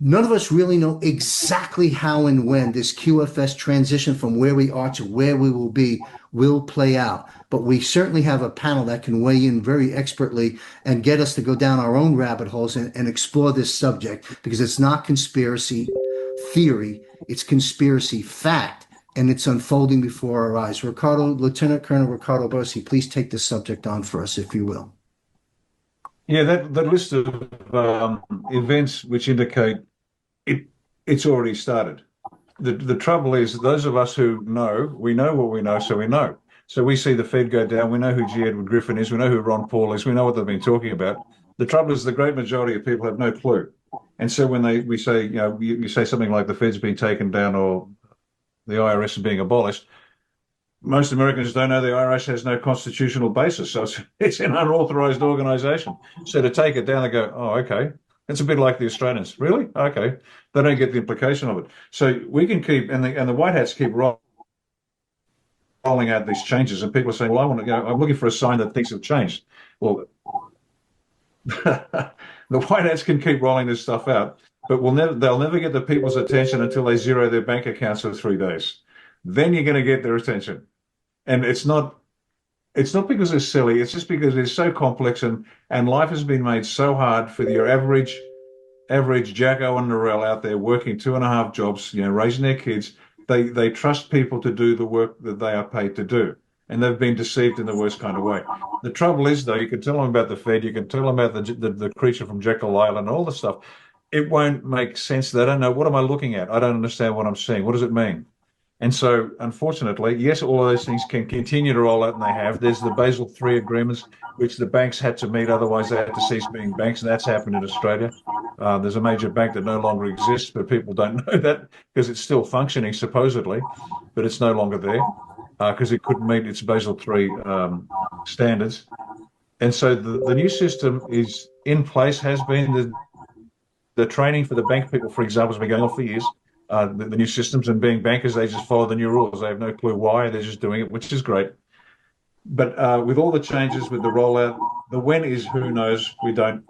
None of us really know exactly how and when this QFS transition from where we are to where we will be will play out. But we certainly have a panel that can weigh in very expertly and get us to go down our own rabbit holes and explore this subject because it's not conspiracy theory, it's conspiracy fact, and it's unfolding before our eyes. Ricardo, Lieutenant Colonel Ricardo Bossi, please take this subject on for us, if you will. Yeah, that list of events which indicate it it's already started. The trouble is those of us who know, we know what we know, so we know. So we see the Fed go down, we know who G. Edward Griffin is, we know who Ron Paul is, we know what they've been talking about. The trouble is the great majority of people have no clue. And so when we say, you say something like the Fed's been taken down or the IRS is being abolished, most Americans don't know the IRS has no constitutional basis, so it's an unauthorized organization. So to take it down, they go, "Oh, okay." It's a bit like the Australians, really? Okay, they don't get the implication of it. So we can keep, and the white hats keep rolling out these changes, and people are saying, "Well, I want to go. I'm looking for a sign that things have changed." Well, the white hats can keep rolling this stuff out, but they'll never get the people's attention until they zero their bank accounts for 3 days. Then you're going to get their attention. And it's not because they're silly, it's just because they're so complex and life has been made so hard for your average Jacko and Narelle out there working two and a half jobs, raising their kids. They trust people to do the work that they are paid to do. And they've been deceived in the worst kind of way. The trouble is, though, you can tell them about the Fed, you can tell them about the creature from Jekyll Island, all the stuff. It won't make sense. They don't know, what am I looking at? I don't understand what I'm seeing. What does it mean? And so, unfortunately, yes, all of those things can continue to roll out, and they have. There's the Basel III agreements, which the banks had to meet, otherwise they had to cease being banks, and that's happened in Australia. There's a major bank that no longer exists, but people don't know that because it's still functioning supposedly, but it's no longer there because it couldn't meet its Basel III standards. And so the new system is in place, has been the training for the bank people, for example, has been going on for years. The new systems and being bankers, they just follow the new rules. They have no clue why. They're just doing it, which is great. But with all the changes, with the rollout, the when is who knows. We don't.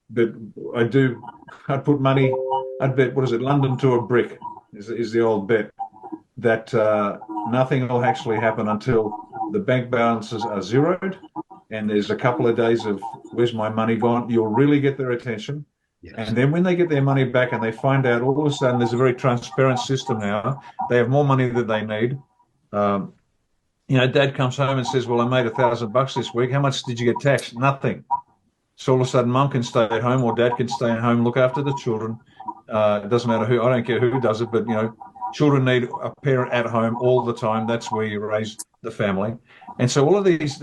But I do. I'd put money. I'd bet. What is it? London to a brick is the old bet that nothing will actually happen until the bank balances are zeroed, and there's a couple of days of where's my money gone. You'll really get their attention. Yes. And then when they get their money back and they find out all of a sudden there's a very transparent system now, they have more money than they need. Um, Dad comes home and says, "Well, I made $1,000 this week. How much did you get taxed?" Nothing. So all of a sudden, mum can stay at home or dad can stay at home, look after the children. It doesn't matter who, I don't care who does it, but children need a parent at home all the time. That's where you raise the family. And so all of these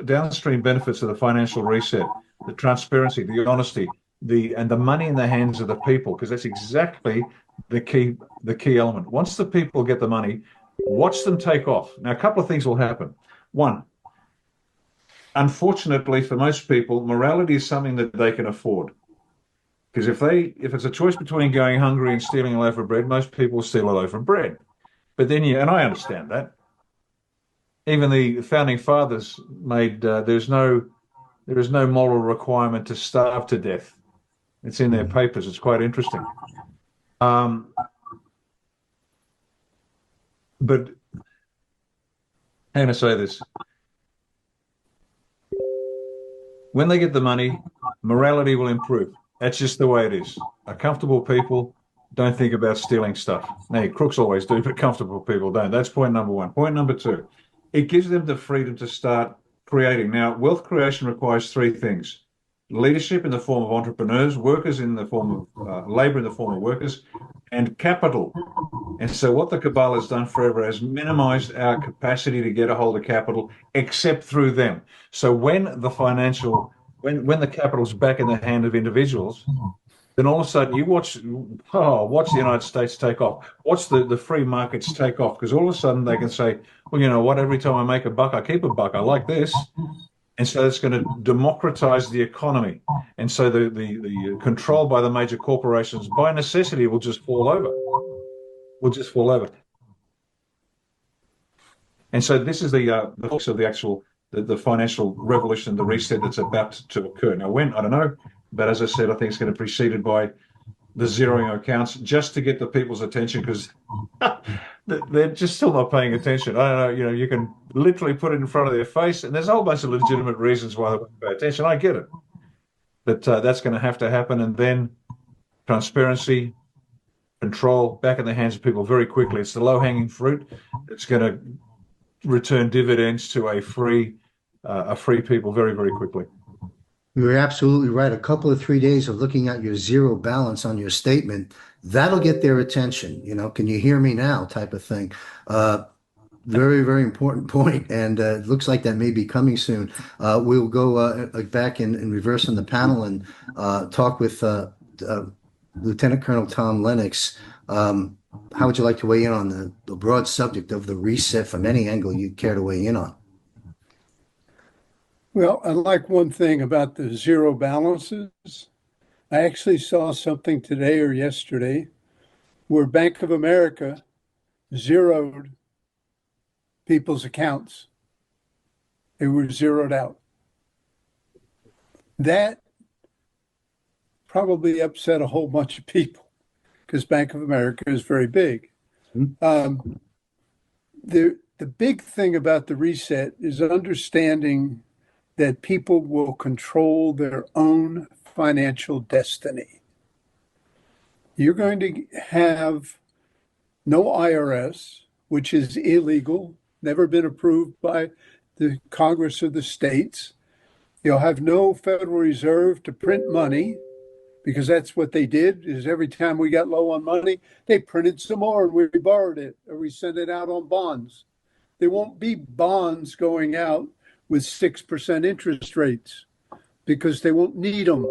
downstream benefits of the financial reset, the transparency, the honesty, the money in the hands of the people, because that's exactly the key element. Once the people get the money, watch them take off. Now, a couple of things will happen. One, unfortunately for most people, morality is something that they can afford. Because if it's a choice between going hungry and stealing a loaf of bread, most people steal a loaf of bread. But then and I understand that. Even the founding fathers made there is no moral requirement to starve to death. It's in their papers. It's quite interesting. Um, but how can I say this? When they get the money, morality will improve. That's just the way it is. A comfortable people don't think about stealing stuff. Now, crooks always do, but comfortable people don't. That's point number one. Point number two, it gives them the freedom to start creating. Now, wealth creation requires three things: leadership in the form of entrepreneurs, workers in the form of labor in the form of workers, and capital. And so, what the cabal has done forever has minimized our capacity to get a hold of capital, except through them. So, when the capital's back in the hand of individuals, then all of a sudden you watch the United States take off. Watch the free markets take off because all of a sudden they can say, well, you know what? Every time I make a buck, I keep a buck. I like this. And so it's going to democratize the economy. And so the control by the major corporations by necessity will just fall over. Will just fall over. And so this is the focus of the actual the financial revolution, the reset that's about to occur. Now, when I don't know, but as I said, I think it's going to be preceded by the zeroing of accounts just to get the people's attention because they're just still not paying attention. I don't know, you can literally put it in front of their face, and there's a whole bunch of legitimate reasons why they won't pay attention. I get it. But that's going to happen. And then transparency, control back in the hands of people very quickly. It's the low-hanging fruit. It's going to return dividends to a free people very, very quickly. You're absolutely right. A couple of 3 days of looking at your zero balance on your statement, that'll get their attention. Can you hear me now type of thing. Very, very important point. And it looks like that may be coming soon. We'll go back in reverse on the panel and talk with Lieutenant Colonel Tom Lennox. How would you like to weigh in on the broad subject of the reset from any angle you'd care to weigh in on? Well, I like one thing about the zero balances. I actually saw something today or yesterday where Bank of America zeroed people's accounts. They were zeroed out. That probably upset a whole bunch of people because Bank of America is very big. The big thing about the reset is understanding that people will control their own financial destiny. You're going to have no IRS, which is illegal, never been approved by the Congress of the states. You'll have no Federal Reserve to print money, because that's what they did, is every time we got low on money, they printed some more and we borrowed it, or we sent it out on bonds. There won't be bonds going out with 6% interest rates because they won't need them.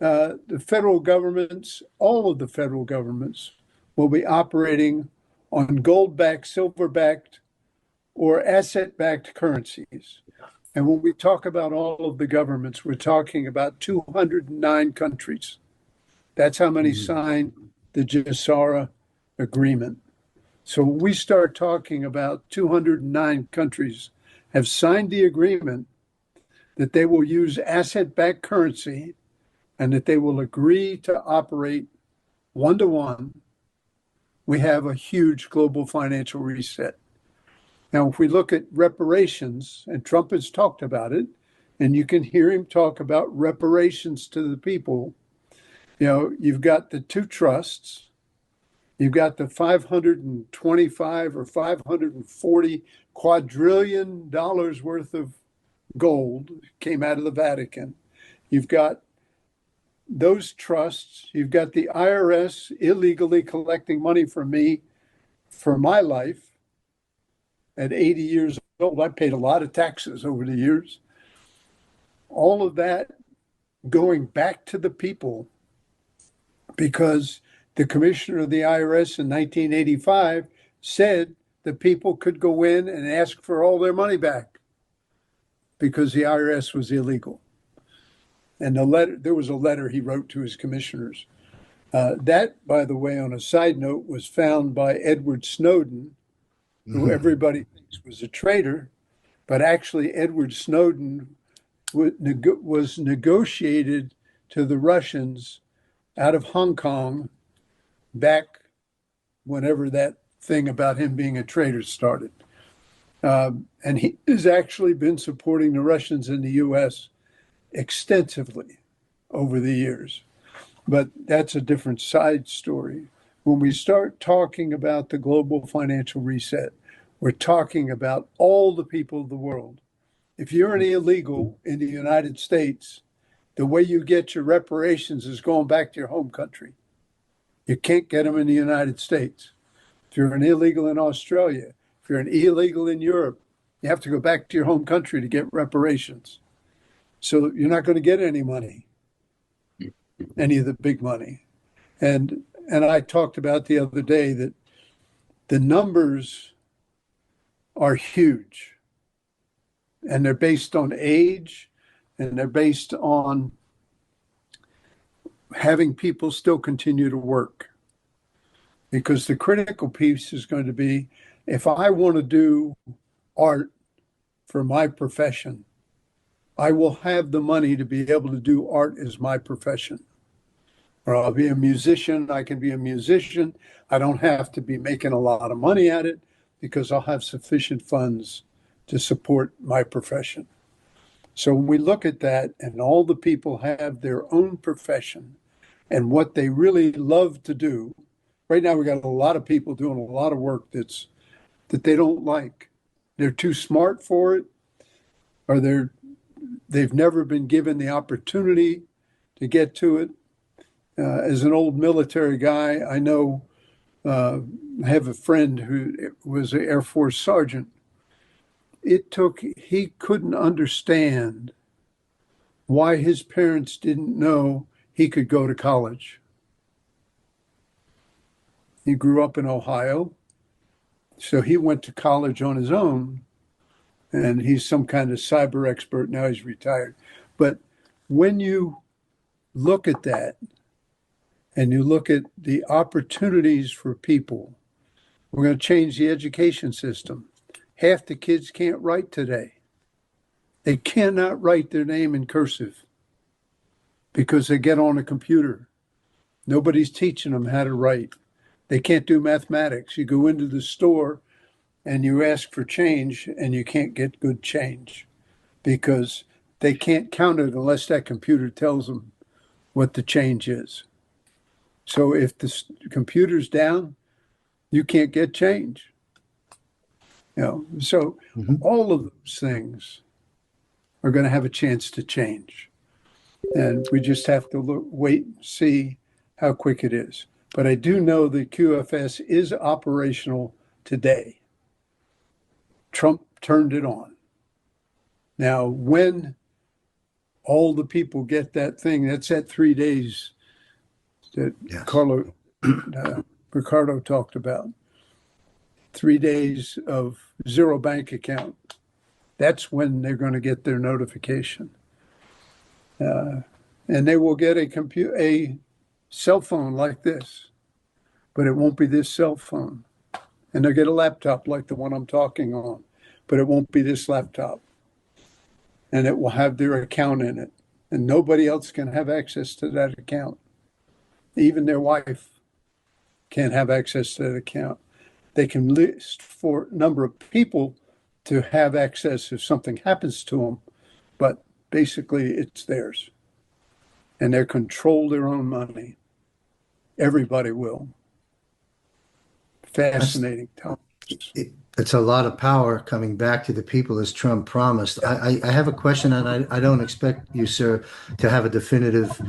The federal governments, all of the federal governments, will be operating on gold-backed, silver-backed, or asset-backed currencies. And when we talk about all of the governments, we're talking about 209 countries. That's how many signed the GESARA agreement. So when we start talking about 209 countries have signed the agreement that they will use asset-backed currency and that they will agree to operate one-to-one, we have a huge global financial reset. Now, if we look at reparations, and Trump has talked about it, and you can hear him talk about reparations to the people, you've got the two trusts, you've got the 525 or 540 quadrillion dollars worth of gold came out of the Vatican. You've got those trusts. You've got the IRS illegally collecting money from me for my life. At 80 years old, I paid a lot of taxes over the years. All of that going back to the people because the commissioner of the IRS in 1985 said the people could go in and ask for all their money back because the IRS was illegal. And there was a letter he wrote to his commissioners. That, by the way, on a side note, was found by Edward Snowden, who everybody thinks was a traitor, but actually Edward Snowden was negotiated to the Russians out of Hong Kong back whenever that thing about him being a traitor started. And he has actually been supporting the Russians in the U.S. extensively over the years. But that's a different side story. When we start talking about the global financial reset, we're talking about all the people of the world. If you're an illegal in the United States, the way you get your reparations is going back to your home country. You can't get them in the United States. If you're an illegal in Australia, if you're an illegal in Europe, you have to go back to your home country to get reparations. So you're not going to get any money, any of the big money. And I talked about the other day that the numbers are huge. And they're based on age, and they're based on having people still continue to work. Because the critical piece is going to be, if I want to do art for my profession, I will have the money to be able to do art as my profession. or I'll be a musician. I can be a musician. I don't have to be making a lot of money at it because I'll have sufficient funds to support my profession. So when we look at that and all the people have their own profession and what they really love to do, right now we got a lot of people doing a lot of work that they don't like. They're too smart for it, or they've never been given the opportunity to get to it. As an old military guy, I know I have a friend who was an Air Force sergeant. He couldn't understand why his parents didn't know he could go to college. He grew up in Ohio, so he went to college on his own, and he's some kind of cyber expert. Now he's retired. But when you look at that and you look at the opportunities for people, we're going to change the education system. Half the kids can't write today. They cannot write their name in cursive because they get on a computer. Nobody's teaching them how to write. They can't do mathematics. You go into the store and you ask for change and you can't get good change because they can't count it unless that computer tells them what the change is. So if the computer's down, you can't get change. So all of those things are going to have a chance to change. And we just have to wait and see how quick it is. But I do know that QFS is operational today. Trump turned it on. Now, when all the people get that thing, that's that 3 days that Yes. Ricardo talked about. 3 days of zero bank account. That's when they're going to get their notification. And they will get a cell phone like this, but it won't be this cell phone. And they'll get a laptop like the one I'm talking on, but it won't be this laptop. And it will have their account in it. And nobody else can have access to that account. Even their wife can't have access to that account. They can list for a number of people to have access if something happens to them, but basically it's theirs. And they control their own money. Everybody will. Fascinating times. It's a lot of power coming back to the people as Trump promised. I have a question, and I don't expect you, sir, to have a definitive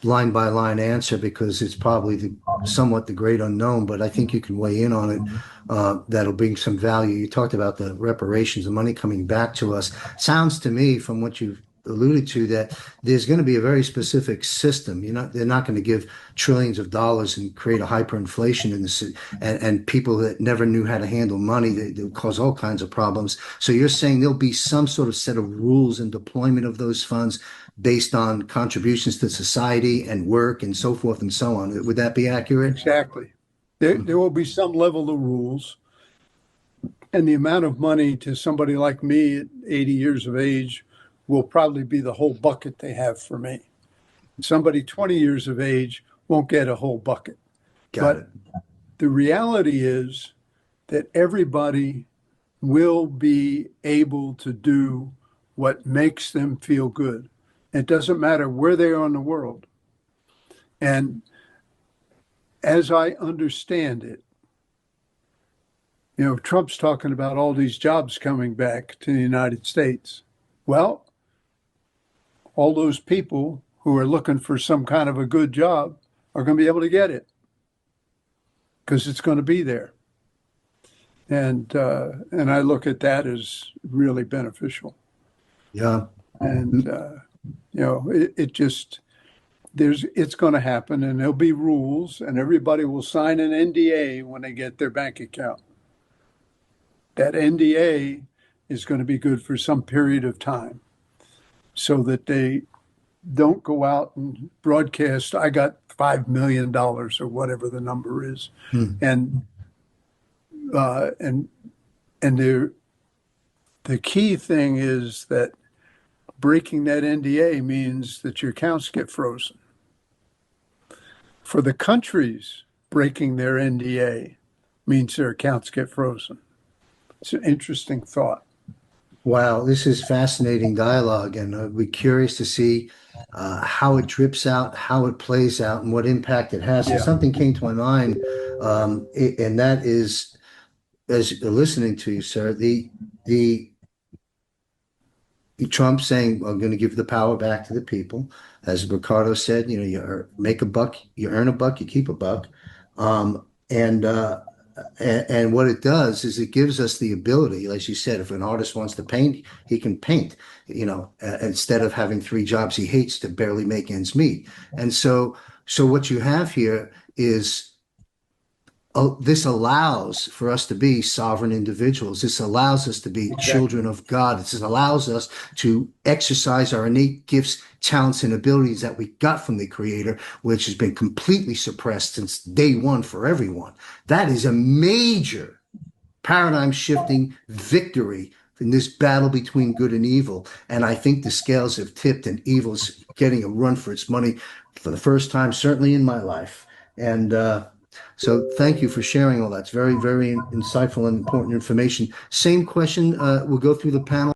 line by line answer because it's probably somewhat the great unknown, but I think you can weigh in on it. That'll bring some value. You talked about the reparations, the money coming back to us. Sounds to me from what you've alluded to that there's going to be a very specific system. They're not going to give trillions of dollars and create a hyperinflation in the and people that never knew how to handle money, they'll cause all kinds of problems. So you're saying there'll be some sort of set of rules and deployment of those funds based on contributions to society and work and so forth and so on. Would that be accurate? Exactly. There will be some level of rules. And the amount of money to somebody like me at 80 years of age will probably be the whole bucket they have for me. Somebody 20 years of age won't get a whole bucket. Got it. The reality is that everybody will be able to do what makes them feel good. It doesn't matter where they are in the world. And as I understand it, Trump's talking about all these jobs coming back to the United States. Well, all those people who are looking for some kind of a good job are going to be able to get it because it's going to be there. And I look at that as really beneficial. Yeah. And, it's going to happen and there'll be rules and everybody will sign an NDA when they get their bank account. That NDA is going to be good for some period of time so that they don't go out and broadcast, I got $5 million or whatever the number is. And the key thing is that breaking that NDA means that your accounts get frozen. for the countries breaking their NDA means their accounts get frozen. It's an interesting thought. Wow, this is fascinating dialogue, and we're curious to see how it drips out, how it plays out, and what impact it has. And Yeah. something came to my mind, and that is, as listening to you, sir, the Trump saying, "I'm going to give the power back to the people," as Ricardo said. You know, make a buck, you earn a buck, you keep a buck, and and what it does is it gives us the ability, as you said, if an artist wants to paint, he can paint, you know, instead of having three jobs he hates to barely make ends meet. And so what you have here is this allows for us to be sovereign individuals. This allows us to be children of God. This allows us to exercise our innate gifts, talents, and abilities that we got from the Creator, which has been completely suppressed since day one for everyone. That is a major paradigm shifting victory in this battle between good and evil. And I think the scales have tipped and evil's getting a run for its money for the first time, certainly in my life. And so thank you for sharing all that. It's very, very insightful and important information. Same question. We'll go through the panel.